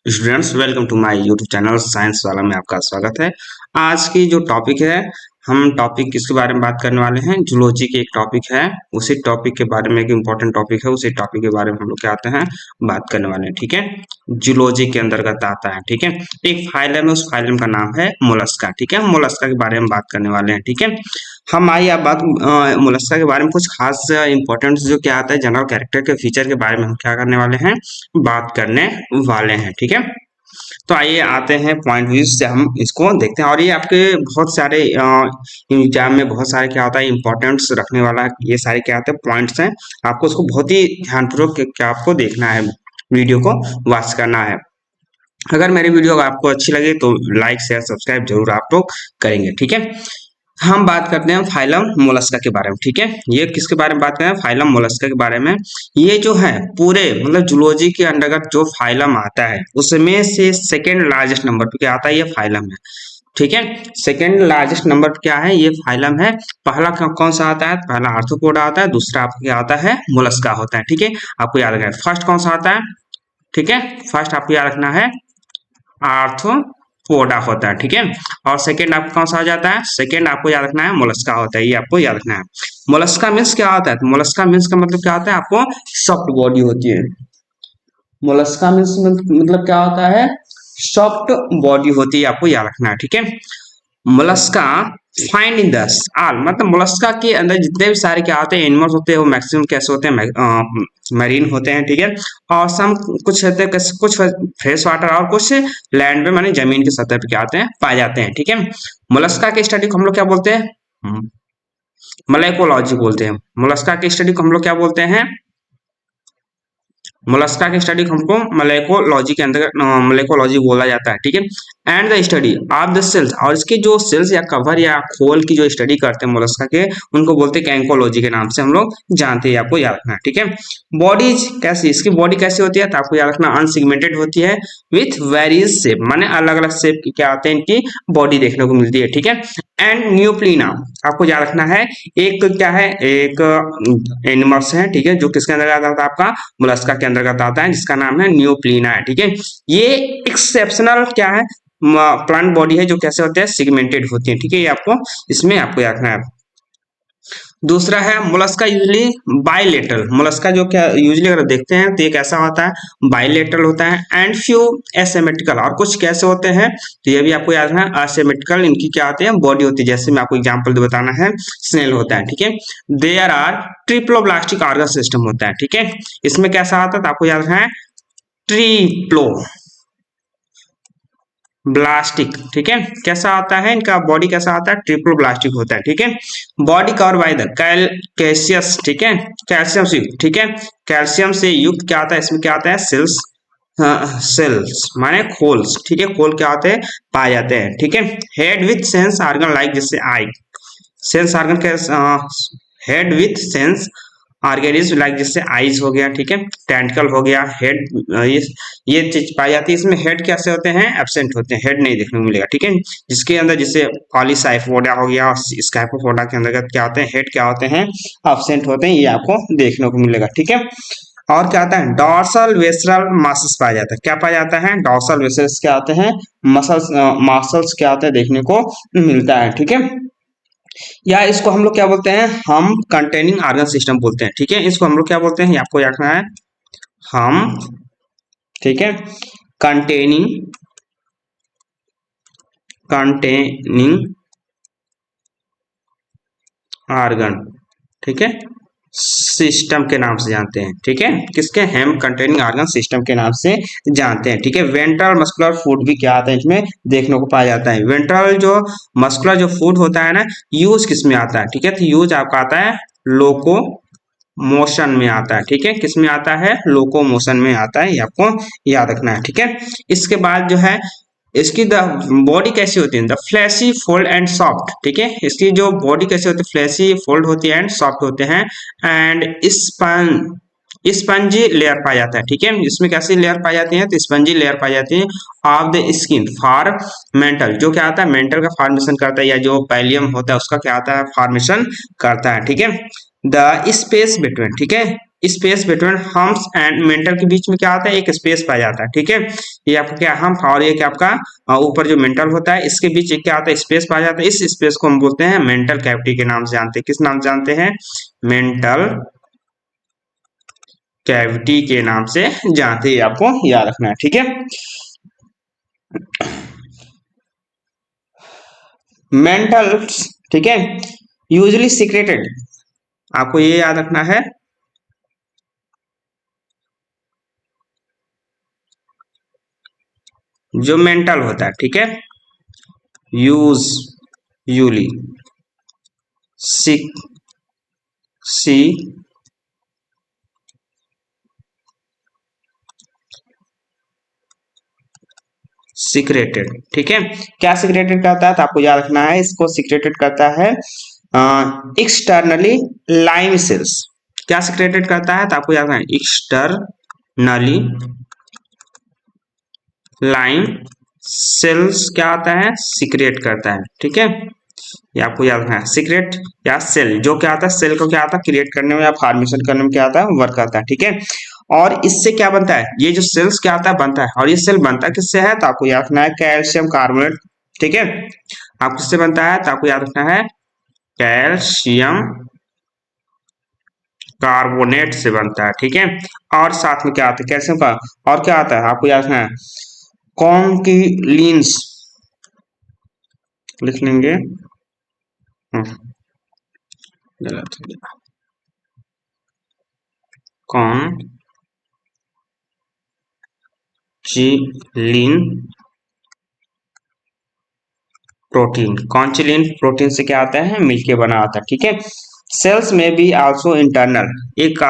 Students welcome to my YouTube channel science वाला में आपका स्वागत है। आज की जो टॉपिक है, हम टॉपिक किसके बारे में बात करने वाले हैं? जूलॉजी के एक टॉपिक है, उसी टॉपिक के बारे में एक इम्पोर्टेंट टॉपिक है, उसी टॉपिक के बारे में हम लोग क्या आते हैं बात करने वाले हैं। ठीक है, जूलॉजी के अंतर्गत आता है। ठीक है, एक फाइलम है, उस फाइलम का नाम है मोलस्का। ठीक है, मोलस्का के बारे में बात करने वाले हैं। ठीक है, हम आइए अब बात मोलस्का के बारे में कुछ खास इंपॉर्टेंट जो क्या आता है जनरल कैरेक्टर के फीचर के बारे में हम क्या करने वाले हैं, बात करने वाले हैं। ठीक है, तो आइए आते हैं पॉइंट व्यू से हम इसको देखते हैं। और ये आपके बहुत सारे एग्जाम में बहुत सारे क्या होता है इंपॉर्टेंट्स रखने वाला, ये सारे क्या होते हैं पॉइंट्स हैं। आपको उसको बहुत ही ध्यानपूर्वक क्या आपको देखना है, वीडियो को वॉच करना है। अगर मेरी वीडियो आपको अच्छी लगे तो लाइक शेयर सब्सक्राइब जरूर आप लोग करेंगे। ठीक है, हम बात करते हैं फाइलम मोलस्का के बारे में। ठीक है, ये किसके बारे में बात करें? फाइलम मोलस्का के बारे में। ये जो है पूरे मतलब जूलॉजी के अंतर्गत जो फाइलम आता है उसमें से सेकेंड लार्जेस्ट नंबर पे क्या आता है? ये फाइलम है। ठीक है, सेकेंड लार्जेस्ट नंबर पे क्या है? ये फाइलम है। पहला कौन सा आता है? पहला आर्थ्रोपोडा आता है, दूसरा आपका क्या आता है? मोलस्का होता है। ठीक है, आपको याद रखना है। फर्स्ट कौन सा आता है? ठीक है, फर्स्ट आपको याद रखना है आर्थ्रोपोडा होता है। ठीक है, और सेकंड आपको कौन सा आ जाता है? सेकंड आपको याद रखना है मोलस्का होता है। ये आपको याद रखना है। मोलस्का मीन्स क्या होता है? तो मोलस्का मीन्स का मतलब क्या होता है? आपको सॉफ्ट बॉडी होती है। मोलस्का मीन्स मतलब क्या होता है? सॉफ्ट बॉडी होती है, आपको याद रखना है। ठीक है, मोलस्का फाइंड इन द आल मतलब मोलस्का के अंदर जितने भी सारे क्या होते हैं एनिमल्स होते हैं वो मैक्सिमम कैसे होते हैं? मरीन होते हैं। ठीक है, और सम कुछ होते हैं कुछ फ्रेश वाटर और कुछ लैंड पे माने जमीन की सतह पे क्या आते हैं पाए जाते हैं। ठीक है, मोलस्का के स्टडी को हम लोग क्या बोलते हैं? मलेकोलॉजी बोलते हैं। मोलस्का के स्टडी को हम लोग क्या बोलते हैं? मोलस्का की स्टडी हमको मलेकोलॉजी के अंतर्गत मलेकोलॉजी बोला जाता है। ठीक है, and the study of the cells, और इसके जो सेल्स या कवर या खोल की जो स्टडी करते हैं मोलस्का के, उनको बोलते हैं कैंकोलॉजी के नाम से हम लोग जानते हैं। आपको याद रखना है। ठीक है, बॉडी कैसी, इसकी बॉडी कैसी होती है? तो आपको याद रखना अनसेगमेंटेड होती है विथ वेरियस शेप, माने अलग अलग शेप की क्या आते हैं इनकी बॉडी देखने को मिलती है। ठीक है, एंड न्यूप्लिना आपको याद रखना है। एक क्या है? एक एनिमल्स है। ठीक है, जो किसके अंदर आता है? आपका मोलस्का के अंतर्गत आता है, जिसका नाम है न्यूप्लिना है। ठीक है, ये एक्सेप्शनल क्या है? प्लांट बॉडी है जो कैसे होते हैं? सिगमेंटेड होती है। ठीक है, ये आपको इसमें आपको याद रखना है। दूसरा है मोलस्का यूजली बाइलेटरल। मोलस्का जो क्या यूजली अगर देखते हैं तो ये कैसा होता है? बाइलेटरल होता है। एंड फ्यू एसिमेट्रिकल, और कुछ कैसे होते हैं? तो ये भी आपको याद रखना है। असिमेट्रिकल इनकी क्या होती है? बॉडी होती है। जैसे मैं आपको एग्जांपल बताना है, स्नेल होता है। ठीक है, there are triploblastic organ system होता है। ठीक है, इसमें कैसा आता है? तो आपको याद रखना है ट्रिप्लो ब्लास्टिक। ठीक है, कैसा आता है? इनका बॉडी कैसा आता है? ट्रिपल ब्लास्टिक होता है। ठीक है, बॉडी कवर बाय द कैल्शियस। ठीक है, कैल्शियम से युक्त। ठीक है, कैल्शियम से युक्त क्या आता है? इसमें क्या आता है? सेल्स, सेल्स माने खोल्स। ठीक है, खोल क्या होते हैं? पाए जाते हैं। ठीक है, head with sense organ like जैसे आई, सेंस ऑर्गन के head with sense organism like जैसे आईज हो गया। ठीक है, टेंटिकल हो गया, हेड, ये चीज पाई जाती है। इसमें हेड कैसे होते हैं? एब्सेंट होते हैं, हेड नहीं देखने को मिलेगा। ठीक है, जिसके अंदर जैसे पॉलीसाइफोडा हो गया, स्काइपोफोडा के अंतर्गत क्या होते हैं? हेड क्या होते हैं? एब्सेंट होते हैं, ये आपको देखने को मिलेगा। ठीक है, और क्या आता है? डॉर्सल वेसरल मसल्स पाया जाता है। क्या पाया जाता है? डॉर्सल वेसल्स क्या आते हैं? मसल्स, मसल्स क्या आते हैं देखने को मिलता है। ठीक है, या इसको हम लोग क्या बोलते हैं? हम कंटेनिंग ऑर्गन सिस्टम बोलते हैं। ठीक है, इसको हम लोग क्या बोलते हैं? ये आपको याद रखना है। हम, ठीक है, कंटेनिंग कंटेनिंग ऑर्गन, ठीक है, सिस्टम के नाम से जानते हैं। ठीक है, किसके? हेम कंटेनिंग ऑर्गन सिस्टम के नाम से जानते हैं। ठीक है, वेंट्रल मस्कुलर फूड भी क्या आता है? इसमें देखने को पाया जाता है। वेंट्रल जो मस्कुलर जो फूड होता है ना, यूज किस में आता है? ठीक है, तो यूज आपका आता है लोको मोशन में आता है। ठीक है, किस में आता है? लोको मोशन में आता है, ये आपको याद रखना है। ठीक है, इसके बाद जो है इसकी द बॉडी कैसी होती है? The fleshy fold and soft. ठीक है, इसकी जो बॉडी कैसी होती है? फ्लैशी फोल्ड होती है एंड सॉफ्ट होते हैं। एंड स्पंजी लेयर पाया जाता है। ठीक है, इसमें कैसी लेयर पाई जाती है? तो स्पंजी लेयर पाई जाती है of the skin for mental, जो क्या आता है? मेंटल का फॉर्मेशन करता है, या जो पैलियम होता है उसका क्या आता है? फॉर्मेशन करता है। ठीक है, द स्पेस बिटवीन, ठीक है, space between humps and mental के बीच में क्या आता है, एक स्पेस पाया जाता है, ठीक है। ये आपका क्या हम्प और ये क्या आपका ऊपर जो मेंटल होता है इसके बीच एक क्या आता है, स्पेस पाया जाता है। इस स्पेस को हम बोलते हैं मेंटल कैविटी के नाम से जानते हैं। किस नाम से जानते हैं, मेंटल कैविटी के नाम से जानते हैं, आपको याद रखना है, ठीक है। मेंटल, ठीक है, यूजली सीक्रेटेड, आपको ये याद रखना है। जो मेंटल होता है, ठीक है, यूजली सिक सी सीक्रेटेड, ठीक है। क्या सीक्रेटेड करता है, तो आपको याद रखना है, इसको सीक्रेटेड करता है एक्सटर्नली लाइम सेल्स। क्या सीक्रेटेड करता है, तो आपको याद रखना है, एक्सटर्नली लाइम सेल्स क्या आता है, सीक्रेट करता है, ठीक है। ये आपको याद रखना है, सीक्रेट या सेल, जो क्या आता है, सेल को क्या आता है, क्रिएट करने में या फॉर्मेशन करने में क्या आता है, वर्क करता है, ठीक है। और इससे क्या बनता है, ये जो सेल्स क्या आता है, बनता है, और ये सेल बनता है किससे है, तो आपको याद रखना है कैल्शियम कार्बोनेट, ठीक है। आप किससे बनता है, तो आपको याद रखना है कैल्शियम कार्बोनेट से बनता है, ठीक है। और साथ में क्या आता है, कैल्शियम का, और क्या आता है, आपको याद रखना है कॉन्किलीन्स, लिख लेंगे, गलत हो गया, कॉन्चिलिन प्रोटीन, कॉन्चिलिन प्रोटीन से क्या आता है, मिलके बना आता है, ठीक है। सेल्स में भी आल्सो इंटरनल, एक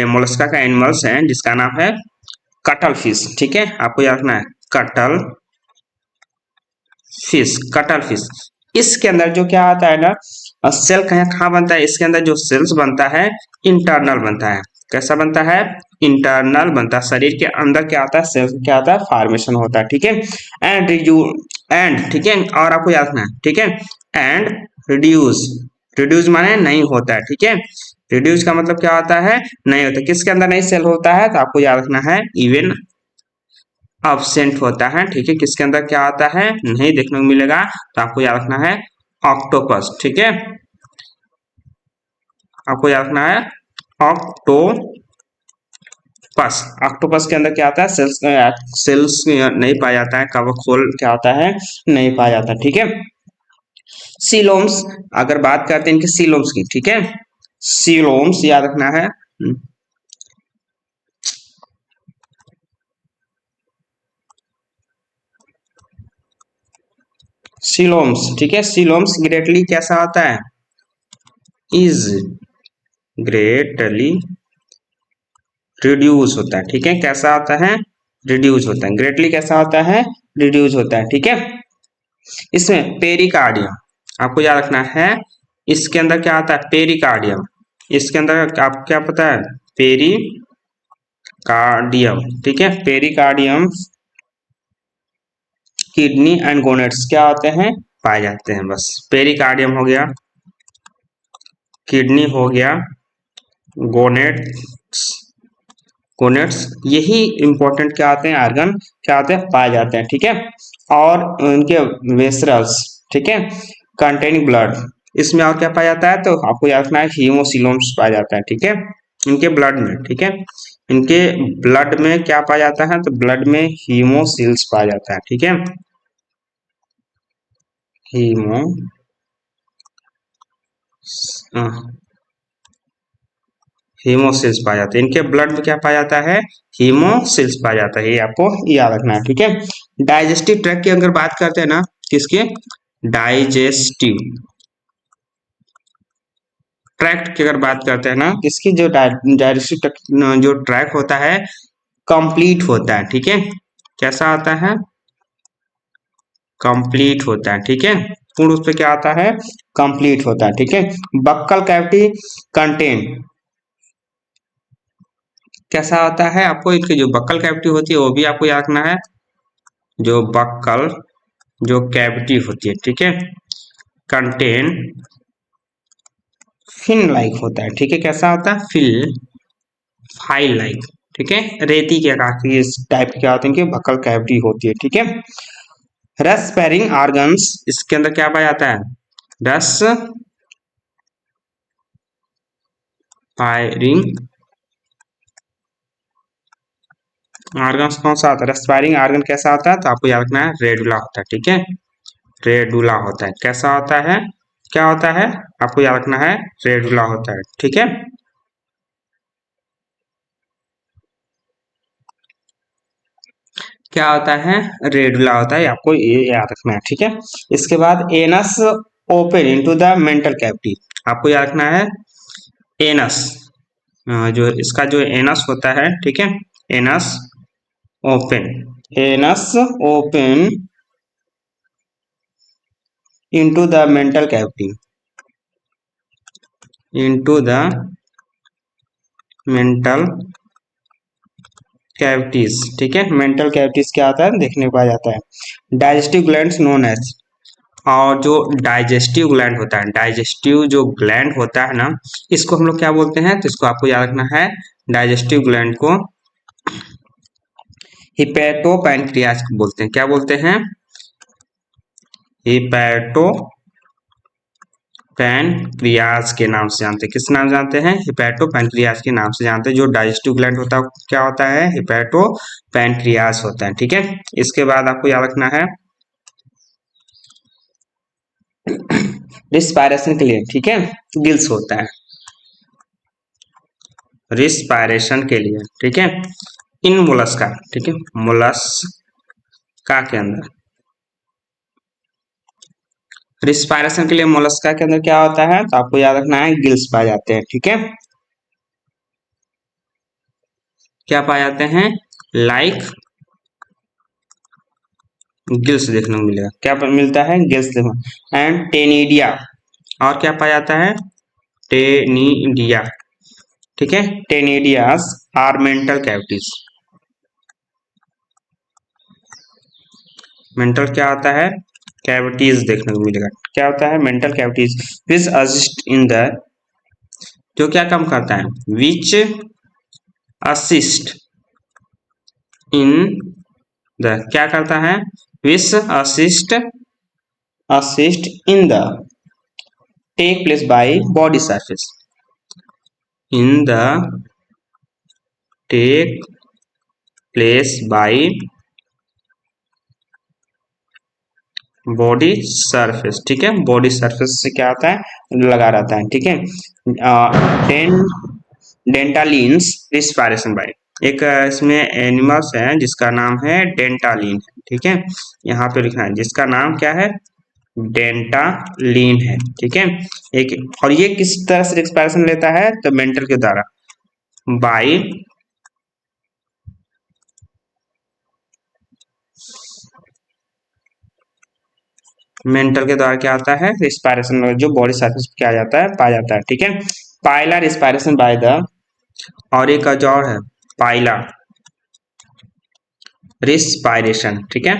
मोलस्का का एनिमल्स है जिसका नाम है कटल फिश, ठीक है, आपको याद रखना है कटल फिश, कटल फिश। इसके अंदर जो क्या आता है ना, सेल कहाँ बनता है, इसके अंदर जो सेल्स बनता है इंटरनल बनता है। कैसा बनता है, इंटरनल बनता है, शरीर के अंदर क्या आता है, सेल्स क्या आता है, फॉर्मेशन होता है, ठीक है। एंड एंड, ठीक है, और आपको याद रखना है, ठीक है, एंड रिड्यूस, रिड्यूस माने नहीं होता है, ठीक है। रिड्यूस का मतलब क्या होता है, नहीं होता, किसके अंदर नहीं सेल होता है, तो आपको याद रखना है इवन अब्सेंट होता है, ठीक है। किसके अंदर क्या आता है, नहीं देखने को मिलेगा, तो आपको याद रखना है ऑक्टोपस, ठीक है, आपको याद रखना है ऑक्टोपस। ऑक्टोपस के अंदर क्या आता है, सेल्स सेल्स नहीं पाया जाता है, कवक खोल क्या होता है, नहीं पाया जाता, ठीक है। सीलोम्स, अगर बात करते हैं इनके सीलोम्स की, ठीक है, सीलोम्स याद रखना है, सीलोम्स, ठीक है। सीलोम्स ग्रेटली कैसा होता है, इज ग्रेटली रिड्यूस होता है, ठीक है, कैसा होता है, रिड्यूस होता है, ग्रेटली कैसा होता है, रिड्यूस होता है, ठीक है। इसमें पेरिकार्डियम, आपको याद रखना है, इसके अंदर क्या आता है, पेरिकार्डियम, इसके अंदर आपको क्या पता है, पेरिकार्डियम, ठीक है, पेरिकार्डियम किडनी एंड गोनेट्स क्या होते हैं, पाए जाते हैं, बस पेरिकार्डियम हो गया, किडनी हो गया, गोनेट्स, गोनेट्स यही इंपॉर्टेंट क्या आते हैं, आर्गन क्या आते हैं, पाए जाते हैं, ठीक है। और उनके वेसरल्स, ठीक है, कंटेनिंग ब्लड, इसमें और क्या पाया जाता है, तो आपको याद रखना है हीमोसिलोम्स पाया जाता है, ठीक है, इनके ब्लड में, ठीक है, इनके ब्लड में क्या पाया जाता है, तो ब्लड में हीमोसिल्स पाया जाता है, ठीक है, हीमो हीमोसिल्स पाया जाता है, इनके ब्लड में क्या पाया जाता है, हीमोसिल्स पाया जाता है, ये आपको याद रखना है, ठीक है। डाइजेस्टिव ट्रैक्ट की अगर बात करते हैं ना, किसके, डाइजेस्टिव ट्रैक्ट की अगर बात करते हैं ना, किसकी, जो डाइजेस्टिव जो ट्रैक होता है कंप्लीट होता है, ठीक है, कैसा आता है, कंप्लीट होता है, ठीक है, पूर्ण रूप से क्या आता है, कंप्लीट होता है, ठीक है। बक्कल कैविटी कंटेन कैसा होता है, आपको इनकी जो बक्कल कैविटी होती है वो भी आपको याद रखना है, जो बक्कल जो कैविटी होती है, ठीक है, कंटेन फिन लाइक होता है, ठीक है, कैसा होता है, फिल फाइल लाइक, ठीक है, रेती के आकार की इस टाइप के क्या होते हैं कि बकल कैविटी होती है, ठीक है। रस स्पैरिंग ऑर्गन्स, इसके अंदर क्या पाया जाता है, रस फायरिंग ऑर्गन्स कौन सा होता है, रेस्पायरिंग ऑर्गन कैसा होता है, तो आपको याद रखना है रेडुला होता है, ठीक है, रेडुला होता है, कैसा होता है, क्या होता है, आपको याद रखना है रेडुला होता है, ठीक है। क्या होता है, रेडुला होता है, आपको ये याद रखना है, ठीक है। इसके बाद anus open into the mantle cavity, आपको याद रखना है एनस, जो इसका जो एनस होता है, ठीक है, anus open, anus open into the mental cavity, into the mental cavities, ठीक है। मेंटल कैविटीज क्या आता है, देखने को पाया जाता है डाइजेस्टिव ग्लैंड्स नोन एज, और जो डाइजेस्टिव ग्लैंड होता है, डाइजेस्टिव जो ग्लैंड होता है ना, इसको हम लोग क्या बोलते हैं, तो इसको आपको याद रखना है, डाइजेस्टिव ग्लैंड को हिपैटो पैनक्रियाज बोलते हैं, क्या बोलते हैं, हिपैटो पैनक्रियाज के नाम से जानते हैं, किस नाम से जानते हैं, हिपैटो पैनक्रियाज के नाम से जानते हैं। जो डाइजेस्टिव ग्लैंड होता है क्या होता है, हिपैटो पैनक्रियाज होता है, ठीक है। इसके बाद आपको याद रखना है रिस्पायरेशन के लिए, ठीक है, गिल्स होता है रिस्पायरेशन के लिए, ठीक है, इन मोलस्का, ठीक है, मोलस्का के अंदर रिस्पायरेशन के लिए मोलस्का के अंदर क्या होता है, तो आपको याद रखना है गिल्स पाए जाते हैं, ठीक है, क्या पाए जाते हैं, लाइक गिल्स देखने को मिलेगा, क्या मिलता है, गिल्स देखो, एंड टेनिडिया, और क्या पाया जाता है, टेनिडिया, ठीक है, टेनिडियास आर मेंटल कैविटीज, मेंटल क्या होता है, कैविटीज देखने को मिलेगा, क्या होता है, mental cavities which assist in the, जो क्या काम करता है, विच असिस्ट इन द, क्या करता है, which assist in the take place by body surface, in the take place by body surface, ठीक है, बॉडी सरफेस से क्या आता है, लगा रहता है, ठीक है। डें डेंटालिन्स रिस्पायरेशन बाय, एक इसमें एनिमल्स है जिसका नाम है डेंटालिन, ठीक है, यहाँ पे लिखना है जिसका नाम क्या है, डेंटालिन है, ठीक है। एक और ये किस तरह से रिस्पायरेशन लेता है, तो मेंटल के द्वारा, बाय मेंटल के द्वारा क्या आता है, रिस्पायरेशन जो बॉडी सरफेस पे क्या जाता है, पाया जाता है, ठीक है। पाइला रिस्पायरेशन बाय द, और एक जो और है पाइला रिस्पायरेशन, ठीक है,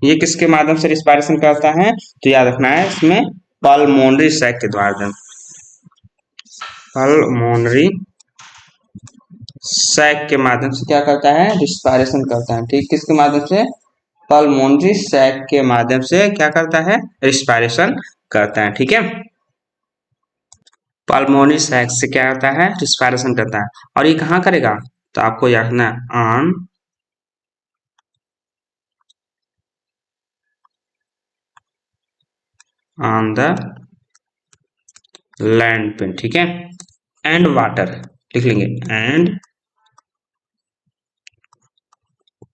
ये किसके माध्यम से रिस्पायरेशन करता है, तो याद रखना है इसमें पल्मोनरी सैक के द्वारा, पल्मोनरी सैक के माध्यम से क्या करता है, रिस्पायरेशन करता है, ठीक, किसके माध्यम से, पल्मोनरी सैक के माध्यम से क्या करता है, रिस्पायरेशन करता है, ठीक है। पल्मोनरी सैक से क्या होता है, रिस्पायरेशन करता है, और ये कहाँ करेगा, तो आपको याद रखना है ऑन द लैंड पे, ठीक है, एंड वाटर लिख लेंगे, एंड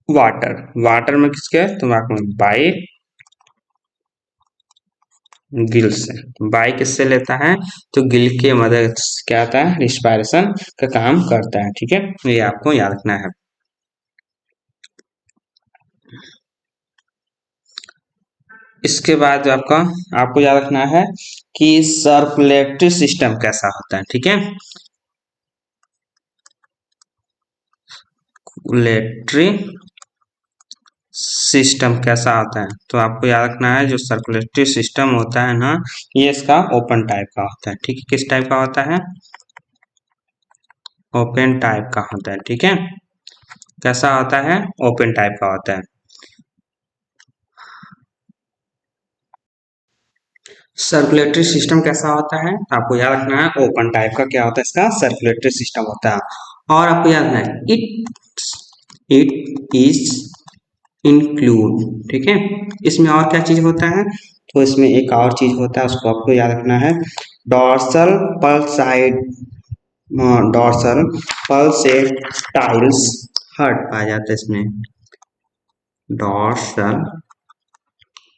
वाटर, वाटर में किसके, तो बाय गिल से, बाय किससे लेता है, तो गिल के मदद से क्या आता है, रिस्पायरेशन का काम करता है, ठीक है, ये आपको याद रखना है। इसके बाद आपका आपको याद रखना है कि सर्कुलेटरी सिस्टम कैसा होता है, ठीक है, सर्कुलेटरी सिस्टम कैसा होता है, तो आपको याद रखना है जो सर्कुलेटरी सिस्टम होता है ना, ये इसका ओपन टाइप का होता है। ठीक है, किस टाइप का होता है? ओपन टाइप का होता है। ठीक है, कैसा होता है? ओपन टाइप का होता है। सर्कुलेटरी सिस्टम कैसा होता है? आपको याद रखना है ओपन टाइप का क्या होता है, इसका सर्कुलेटरी सिस्टम होता है। और आपको याद रखना है इट इज इंक्लूड। ठीक है, इसमें और क्या चीज होता है? तो इसमें एक और चीज होता है, उसको आपको याद रखना है, डॉर्सल पल्साइड डॉर्सल पल्सेटाइल्स हर्ट पाया जाता है इसमें। डॉर्सल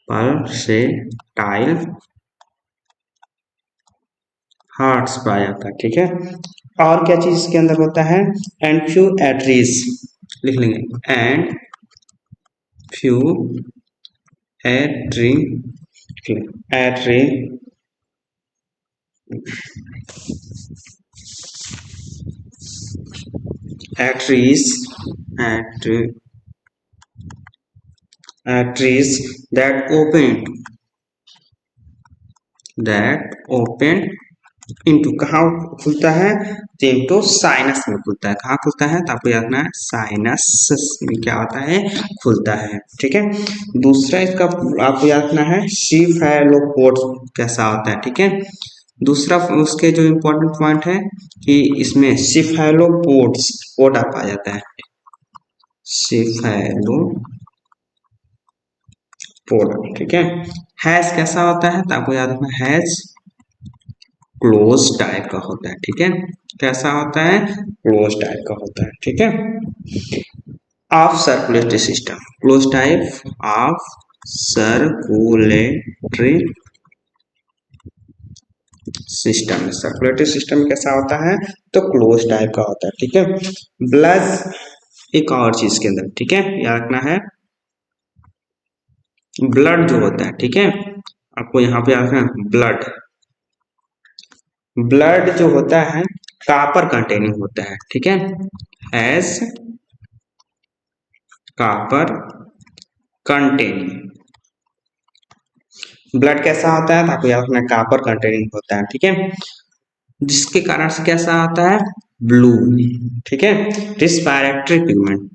पल्सेटाइल हार्ट्स पाया जाता है। ठीक है, और क्या चीज इसके अंदर होता है? एंड फ्यू एट्रीज लिख लेंगे, and few entry entry entries entries that open into कहाँ खुलता है? तो इंटू साइनस में खुलता है। कहाँ खुलता है? तो आपको याद रखना है साइनस में क्या होता है? खुलता है। ठीक है, दूसरा इसका आपको याद रखना है सीफेलोपोड्स कैसा होता है। ठीक है, दूसरा उसके जो इम्पोर्टेंट पॉइंट है कि इसमें सीफेलोपोड्स पोड पाया जाता है। सीफेलोपोड। ठीक है, हैज कैसा होता है? तो आपको याद रखना हैज क्लोज टाइप का होता है। ठीक है, कैसा होता है? क्लोज टाइप का होता है। ठीक है, of circulatory system, close type of circulatory system. Circulatory system कैसा होता है? तो क्लोज टाइप का होता है। ठीक है, ब्लड एक और चीज के अंदर, ठीक है, याद रखना है ब्लड जो होता है। ठीक है, आपको यहाँ पे याद रखना ब्लड ब्लड जो होता है कापर कंटेनिंग होता है। ठीक है, एज कापर कंटेनिंग ब्लड कैसा होता है? तो आपको याद रखना कापर कंटेनिंग होता है। ठीक है, जिसके कारण से कैसा आता है? ब्लू। ठीक है, रिस्पायरेटरी पिगमेंट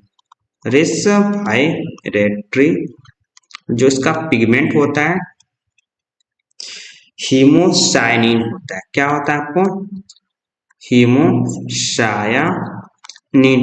रिस्पायरेटरी जो इसका पिगमेंट होता है हीमोसाइनिन होता है। क्या होता है? आपको हीमोसायानिन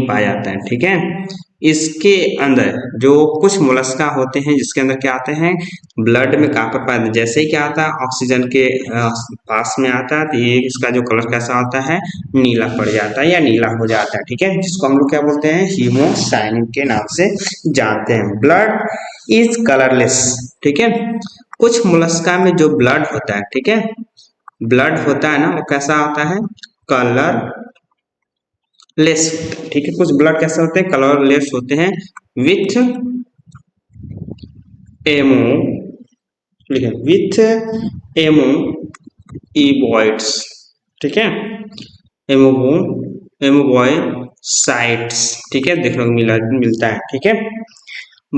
पाया जाता है। ठीक है, इसके अंदर जो कुछ मोलस्का होते हैं जिसके अंदर क्या आते हैं? ब्लड में कापर पाया जाता है। जैसे ही क्या आता है ऑक्सीजन के पास में आता है तो ये इसका जो कलर कैसा होता है? नीला पड़ जाता है या नीला हो जाता है। ठीक है, जिसको हम लोग क्या बोलते हैं? हीमोसाइनिन के नाम से जानते हैं। Blood is colourless. ठीक है, कुछ मोलस्का में जो ब्लड होता है, ठीक है, ब्लड होता है ना, वो कैसा होता है? Colour less. ठीक है, कुछ ब्लड कैसे होते हैं? कलरलेस होते हैं विथ एमो विथ एमो इवॉइड्स। ठीक है, एमोबो एमोबॉयसाइट्स। ठीक है, देखने को मिलता है। ठीक है,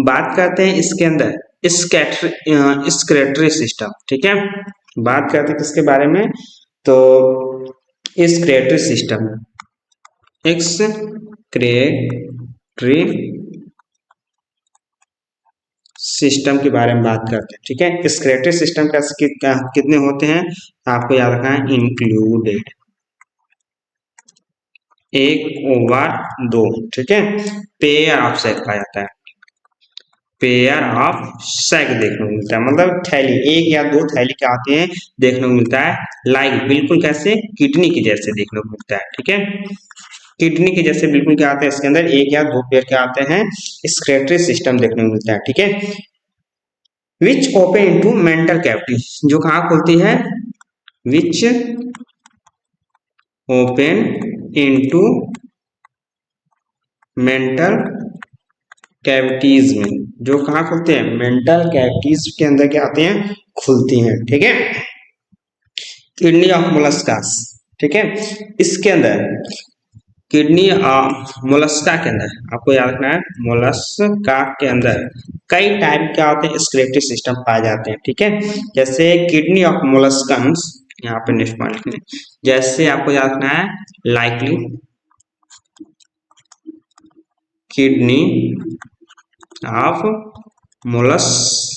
बात करते हैं इसके अंदर स्क्रेटरी सिस्टम। ठीक है, बात करते हैं किसके बारे में? तो स्क्रेटरी सिस्टम एक्सक्रेटरी सिस्टम के बारे में बात करते हैं। ठीक है, स्क्रेटरी सिस्टम का कितने होते हैं? आपको याद रखना है इंक्लूडेड एक ओवर दो। ठीक है, पेयर ऑफ सेक पाया जाता है। पेयर ऑफ सेक देखने को मिलता है, मतलब थैली, एक या दो थैली के आते हैं देखने को मिलता है। लाइक बिल्कुल कैसे? किडनी के जैसे देखने को मिलता है। ठीक है, किडनी के जैसे बिल्कुल क्या आते हैं इसके अंदर? एक या दो पेयर के आते हैं। स्क्रेटरी सिस्टम देखने को मिलता है। ठीक है, which open into mantle cavity जो कहाँ खुलती है? Which open into mental cavities में, जो कहाँ खुलते हैं? मेंटल कैविटीज के अंदर क्या आते हैं? खुलती हैं। ठीक है, किडनी ऑफ मोलस्कास। ठीक है, इसके अंदर किडनी मोलस्का के अंदर आपको याद रखना है मोलस्का के अंदर कई टाइप क्या होते हैं एक्सक्रीटरी सिस्टम पाए जाते हैं, ठीक है। जैसे किडनी ऑफ मोलस्कन्स, यहाँ पे नेक्स्ट पॉइंट लिखने, जैसे आपको याद रखना है लाइकली किडनी ऑफ मोलस्कन्स,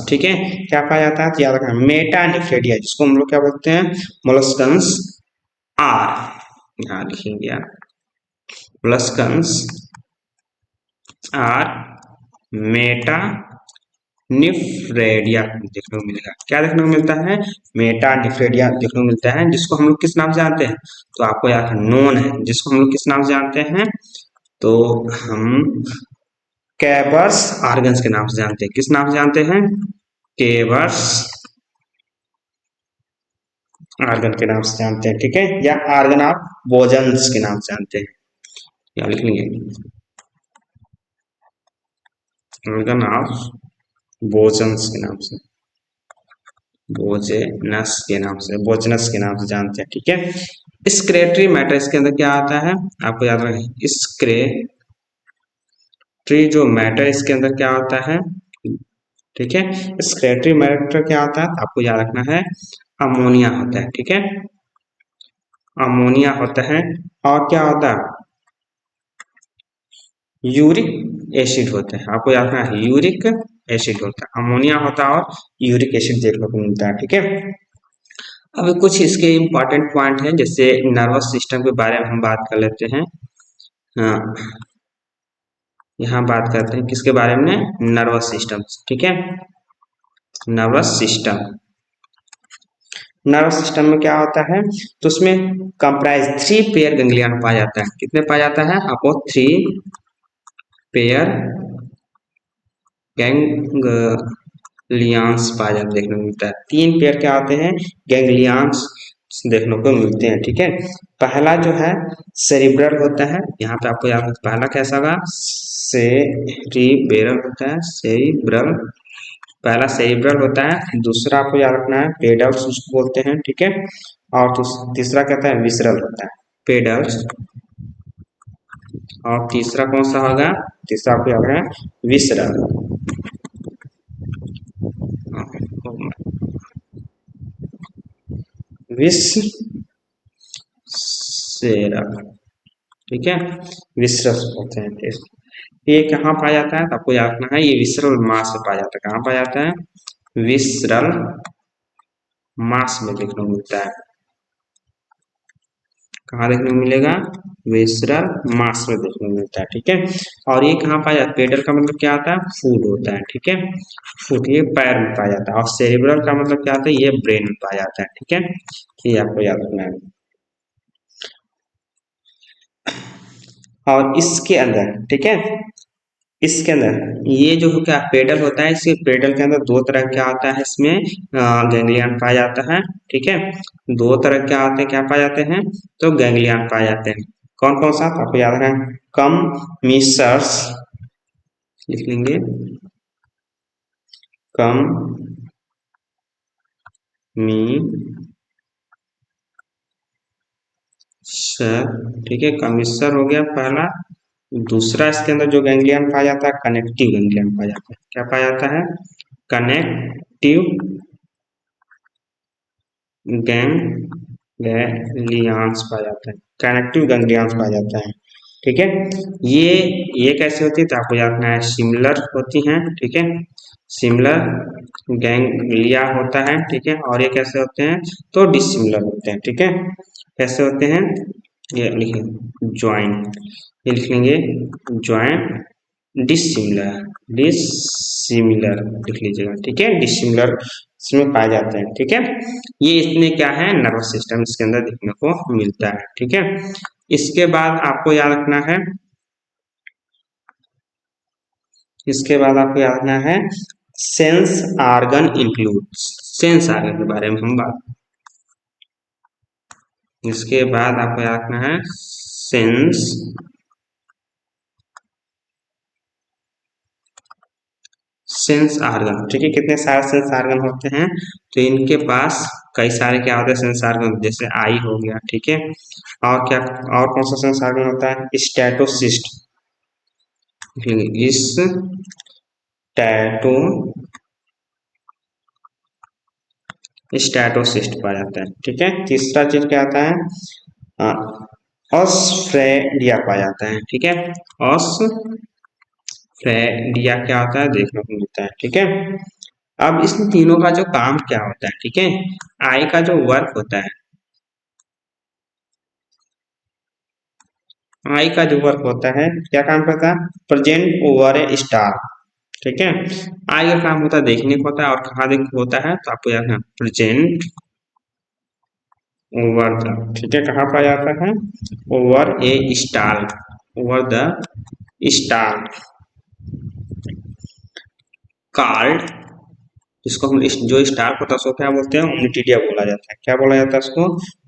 ठीक है। क्या पाया जाता है तो याद रखना मेटानिफ्रेडिया, जिसको हम लोग क्या बोलते हैं मोलस्कन्स आर, यहाँ लिखेंगे यार मोलस्कन्स आर मेटा निफ्रेडिया देखने को मिलेगा। क्या देखने को मिलता है मेटा निफ्रेडिया देखने को मिलता है, जिसको हम लोग किस नाम से जानते हैं तो आपको याद नोन है, जिसको हम लोग किस नाम से जानते हैं तो हम कैवर्स ऑर्गन्स के नाम से जानते हैं। किस नाम से जानते हैं केवर्स ऑर्गन के नाम से जानते हैं, ठीक है, या ऑर्गन ऑफ बोजन्स के नाम से जानते हैं, या लिख लेंगे ऑर्गन ऑफ बोजन्स के नाम से, बोजेनस के नाम से, बोजनस के नाम से जानते हैं, ठीक है। स्क्रेटरी मैटर इसके अंदर क्या आता है आपको याद रखें, स्क्रेटरी जो मैटर इसके अंदर क्या होता है, ठीक है। स्क्रेटरी मैटर क्या होता है आपको याद रखना है अमोनिया होता है, ठीक है, अमोनिया होता है, और क्या होता है यूरिक एसिड होता है, आपको याद रखना है यूरिक एसिड होता है, अमोनिया होता है और यूरिक एसिड देखने को मिलता है, ठीक है। अब कुछ इसके इम्पोर्टेंट पॉइंट हैं, जैसे नर्वस सिस्टम के बारे में हम बात कर लेते हैं। हाँ, यहाँ बात करते हैं किसके बारे में नर्वस सिस्टम, ठीक है। नर्वस सिस्टम, नर्वस सिस्टम में क्या होता है तो उसमें कंप्राइज 3 पेयर गैंग्लियन पाया जाता है। कितने पाया जाता है आपको 3 पेयर गैंग्लियंस पाया जाता देखने को मिलता है। 3 पेयर क्या होते हैं गैंग्लियंस देखने को मिलते हैं, ठीक है। पहला जो है सेरिब्रल होता है, यहाँ पे आपको याद पहला कैसा होगा सेरिब्रल होता है, सेरिब्रल पहला सेरिब्रल होता है, दूसरा आपको याद रखना है पेडल्स उसको बोलते हैं, ठीक है, और तीसरा कहता है विसरल होता है पेडल्स, और तीसरा कौन सा होगा तीसरा आपको याद रखना है विसरल, विसरल, ठीक है, विसरल होते हैं। ये कहाँ पाया जाता है तो आपको याद रखना है ये विसरल मास में पाया जाता है। कहाँ पाया जाता है विसरल मास में देखने को मिलता है। कहाँ देखने को मिलेगा विसरल मास में देखने को मिलता है, ठीक है। और ये कहाँ पाया जाता है पेडल का मतलब क्या आता है फूड होता है, ठीक है, फूड ये पैर में पाया जाता है, और सेरिब्रल का मतलब क्या आता है ये ब्रेन में पाया जाता है, ठीक है, ये आपको याद रखना है। और इसके अंदर, ठीक है, इसके अंदर ये जो क्या पेडल होता है, इसके पेडल के अंदर 2 तरह क्या आता है इसमें गैंग्लियन पाया जाता है, ठीक है, 2 तरह क्या आते हैं क्या पाए जाते हैं तो गैंग्लियन पाए जाते हैं। कौन कौन सा आपको याद रखना है कम मिसर्स लिख लेंगे, कम मी सर, ठीक है, कमिश्नर हो गया पहला। दूसरा इसके अंदर जो गैंग्लियन पाया जाता है कनेक्टिव गैंग्लियन पाया जाता है। क्या पाया जाता है कनेक्टिव गैंग्लियंस पाया जाता है, कनेक्टिव गैंग्लियंस पाया जाता है, ठीक है। ये कैसे होती है तो आपको याद रखना है सिमिलर होती हैं, ठीक है, सिमिलर गैंग्लिया होता है, ठीक है, और ये कैसे होते हैं तो डिसिमिलर होते हैं, ठीक है। कैसे होते हैं ये लिखें ज्वाइंट, ये लिखेंगे ज्वाइंट डिसिमिलर, डिसिमिलर लिख लीजिएगा, ठीक है, डिसिमिलर इसमें पाए जाते हैं, ठीक है। ये इसमें क्या है नर्वस सिस्टम इसके अंदर देखने को मिलता है, ठीक है। इसके बाद आपको याद रखना है, इसके बाद आपको याद रखना है sense organ include, sense organ के बारे में हम बात, इसके बाद आपको याद रखना है सेंस सेंस ऑर्गन, ठीक है, कितने सारे सेंस ऑर्गन होते हैं तो इनके पास कई सारे क्या होते हैं सेंस ऑर्गन, जैसे आई हो गया, ठीक है, और क्या और कौन सा सेंस ऑर्गन होता है स्टैटोसिस्ट, इस टैटू स्टैटोसिस्ट पाया जाता है। ठीक है, तीसरा चीज क्या आता है, ऑस्ट्रेलिया पाया जाता है। ठीक है, ऑस्ट्रेलिया क्या होता है देखने को मिलता है। ठीक है, अब इस तीनों का जो काम क्या होता है, ठीक है, आई का जो वर्क होता है, आई का जो वर्क होता है क्या काम करता है, प्रेजेंट ओवर ए स्टार। ठीक है, आई का काम होता है देखने को होता है, और कहाँ देख होता है तो आपको याद है प्रेजेंट ओवर द। ठीक है, कहाँ पाया जाता है, over A star, over the star card, जिसको हम जो स्टार होता है उसको क्या बोलते हैं, ओमनीटिडिया बोला जाता है। क्या बोला जाता है उसको,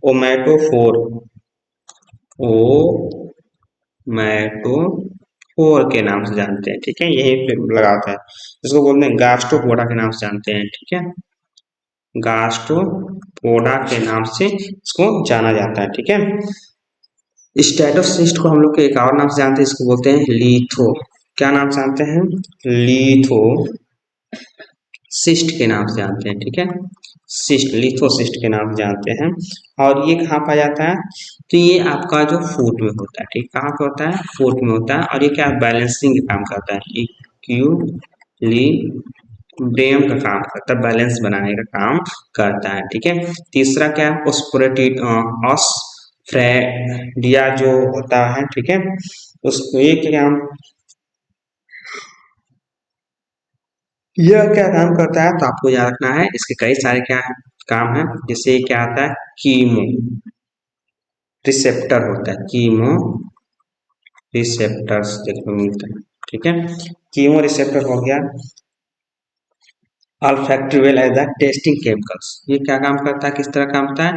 ओमेटोफोर, ओमेटोफोर के नाम से जानते हैं। ठीक है, यही पे लगाता है, जिसको बोलते हैं गास्ट्रोपोडा के नाम से जानते हैं। ठीक है, गास्ट्रोपोडा के नाम से इसको जाना जाता है। ठीक है, स्टेटोसिस्ट को हम लोग के एक और नाम से जानते हैं, इसको बोलते हैं लीथो। क्या नाम से जानते हैं, लीथो सिस्ट के नाम से जानते हैं। ठीक है, सिस्ट, लिथोसिस्ट के नाम से जानते हैं। और ये कहाँ पाया जाता है, तो ये आपका जो फूट में होता है। ठीक, कहाँ पे होता है, फूट में होता है। और ये क्या बैलेंसिंग का काम करता है, इक्विलिब्रियम का काम करता है, बैलेंस बनाने का काम करता है। ठीक है, तीसरा क्या है, ऑस्फ्रेडिया जो होता है। ठीक है, उसको ये क्या, यह क्या काम करता है तो आपको याद रखना है, इसके कई सारे क्या है काम है। जैसे क्या आता है, कीमो रिसेप्टर होता है, कीमो रिसेप्टर्स देखने को मिलता है। ठीक है, कीमो रिसेप्टर हो गया, olfactory well as the tasting chemicals. ये क्या काम करता है, किस तरह काम करता है,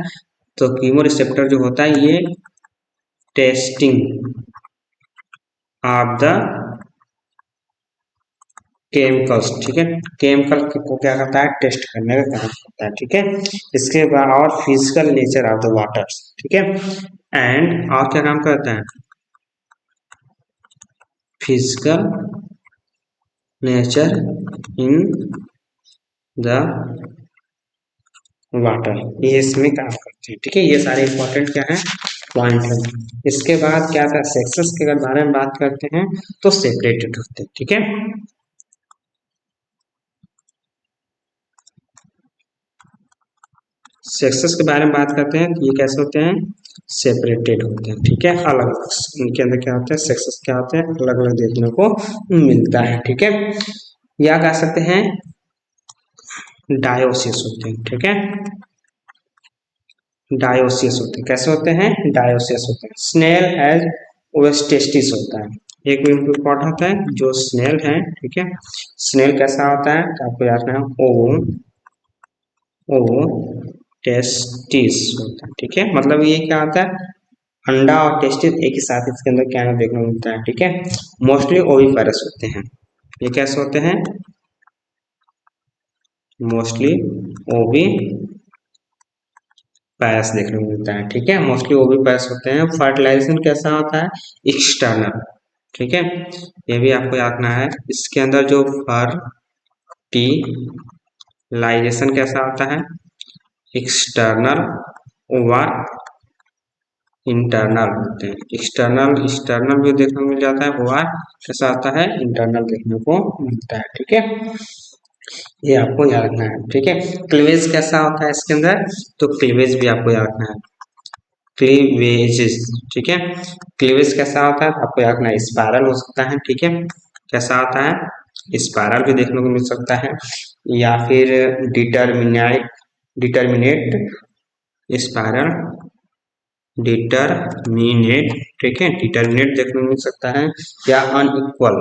तो कीमो रिसेप्टर जो होता है ये टेस्टिंग ऑफ द केमिकल्स। ठीक है, केमिकल को क्या करता है, टेस्ट करने का काम करता है। ठीक है, इसके बाद और physical nature of the waters. ठीक है, एंड और क्या काम करता है, physical nature in the water, ये इसमें काम करते हैं। ठीक है, ये सारे इंपॉर्टेंट क्या है, पॉइंट है। इसके बाद क्या था, सेक्सेस के अगर बारे में बात करते हैं तो सेपरेटेड होते हैं। ठीक है, सेक्सेस के बारे में बात करते हैं तो ये कैसे होते हैं, सेपरेटेड होते हैं। ठीक है, अलग अलग इनके अंदर क्या होते हैं, सेक्सेस क्या होते हैं, अलग अलग देखने को मिलता है। ठीक है, या कह सकते हैं डायोसिस होते हैं। ठीक है, डायोसिस होते हैं, कैसे होते हैं, डायोसिस होते हैं। स्नेल हैज ओवेस्टेस्टिस होता है, एक इम्पोर्टेंट होता है जो स्नेल है। ठीक है, स्नेल कैसा होता है तो आपको याद रखना है, ओ टेस्टिस होता है। ठीक है, मतलब ये क्या होता है, अंडा और टेस्टिस एक ही साथ इसके अंदर क्या देखने को मिलता है। ठीक है, मोस्टली ओविपेरस होते हैं। ये कैसे होते हैं, मोस्टली ओवी पैस देखने को मिलता है। ठीक है, मोस्टली ओवी पैस होते हैं। फर्टिलाइजेशन कैसा होता है, एक्सटर्नल। ठीक है, ये भी आपको याद रखना है, इसके अंदर जो फर्टिलाइजेशन कैसा होता है, एक्सटर्नल ओवर इंटरनल होते हैं। एक्सटर्नल एक्सटर्नल भी देखने को मिल जाता है, ओवर कैसा आता है, इंटरनल देखने को मिलता है। ठीक है, ये आपको याद रखना है। ठीक है, क्लीवेज कैसा होता है इसके अंदर, तो क्लीवेज भी आपको याद रखना है, क्लीवेजेस। ठीक है, क्लीवेज कैसा होता है आपको याद रखना है, स्पाइरल हो सकता है। ठीक है, कैसा होता है, स्पाइरल भी देखने को मिल सकता है, या फिर डिटर्मिनेट डिटर्मिनेट स्पाइरल, डिटर्मिनेट। ठीक है, डिटर्मिनेट देखने को मिल सकता है, या अनइक्वल,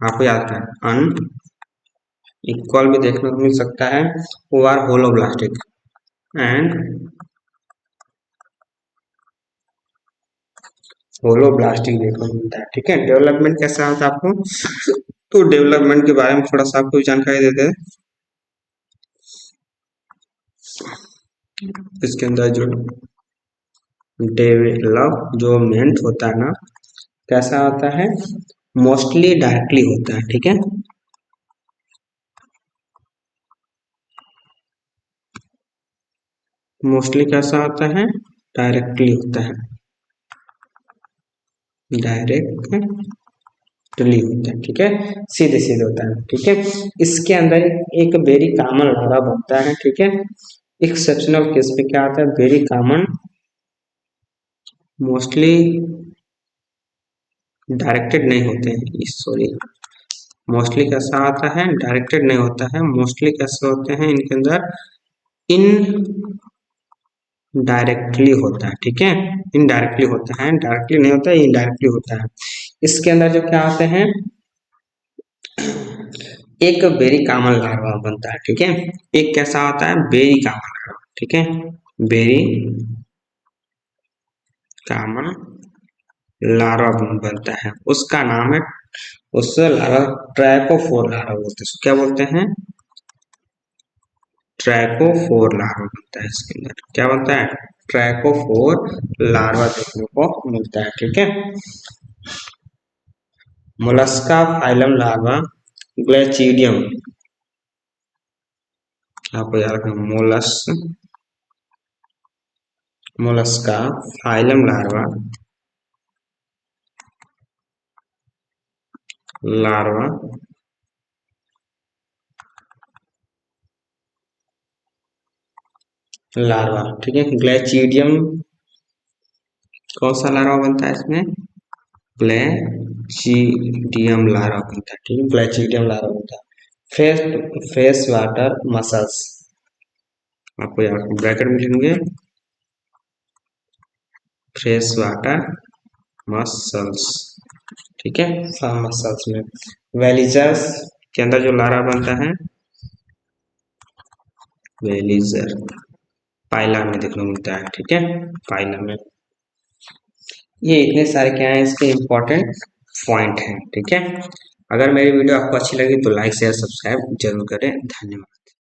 आपको याद रखना है, अनइक्वल भी देखने को मिल सकता है, और होलोब्लास्टिक एंड होलोब्लास्टिक देखने को मिलता है। ठीक है, डेवलपमेंट कैसा होता है आपको, तो डेवलपमेंट के बारे में थोड़ा सा आपको जानकारी देते हैं। इसके अंदर जो डेवलपमेंट होता है ना, कैसा होता है, मोस्टली डायरेक्टली होता है, ठीक है। मोस्टली कैसा होता है, डायरेक्टली होता है, डायरेक्टली होता है, ठीक है, सीधे सीधे होता है, ठीक है। इसके अंदर एक वेरी कॉमन लार्वा बनता है, ठीक है। एक्सेप्शनल केस पे क्या आता है, वेरी कॉमन, मोस्टली डायरेक्टेड नहीं होते हैं, सॉरी, मोस्टली कैसा आता है, डायरेक्टेड नहीं होता है, मोस्टली कैसे होते हैं, इनके अंदर इन डायरेक्टली होता है, ठीक है, इनडायरेक्टली होता है, डायरेक्टली नहीं होता है, इनडायरेक्टली होता है। इसके अंदर जो क्या आते हैं, एक बेरी कॉमन लार्वा बनता है, ठीक है। एक कैसा होता है, बेरी कॉमन लार्वा, ठीक है, बेरी कॉमन लार्वा बनता है, उसका नाम है, उस लार्वा ट्रैकोफोर लार्वा बोलते हैं, क्या बोलते हैं, ट्रैकोफोर लार्वा बनता है। इसके अंदर क्या बनता है, ट्रैकोफोर लार्वा देखने को मिलता है, ठीक है। मोलस्का फाइलम लार्वा ग्लेचिडियम, आपको याद रखना, Mollusca phylum larva larva larva, ठीक है। ग्लेचिडियम, कौन सा लार्वा बनता है इसमें, ग्लेचिडियम लार्वा बनता है, ठीक है, ग्लेचिडियम लार्वा बनता है। फ्रेश वाटर मसल्स, आपको याद ब्रैकेट में लिखेंगे, फ्रेश वाटर मसल्स, ठीक है, मसल्स में। वेलिजर्स के अंदर जो लार्वा बनता है, वेलिजर पाइला में देखने को मिलता है, ठीक है, पाइला में। ये इतने सारे क्या है, इसके इम्पोर्टेंट पॉइंट हैं, ठीक है। अगर मेरी वीडियो आपको अच्छी लगी तो लाइक शेयर सब्सक्राइब जरूर करें, धन्यवाद।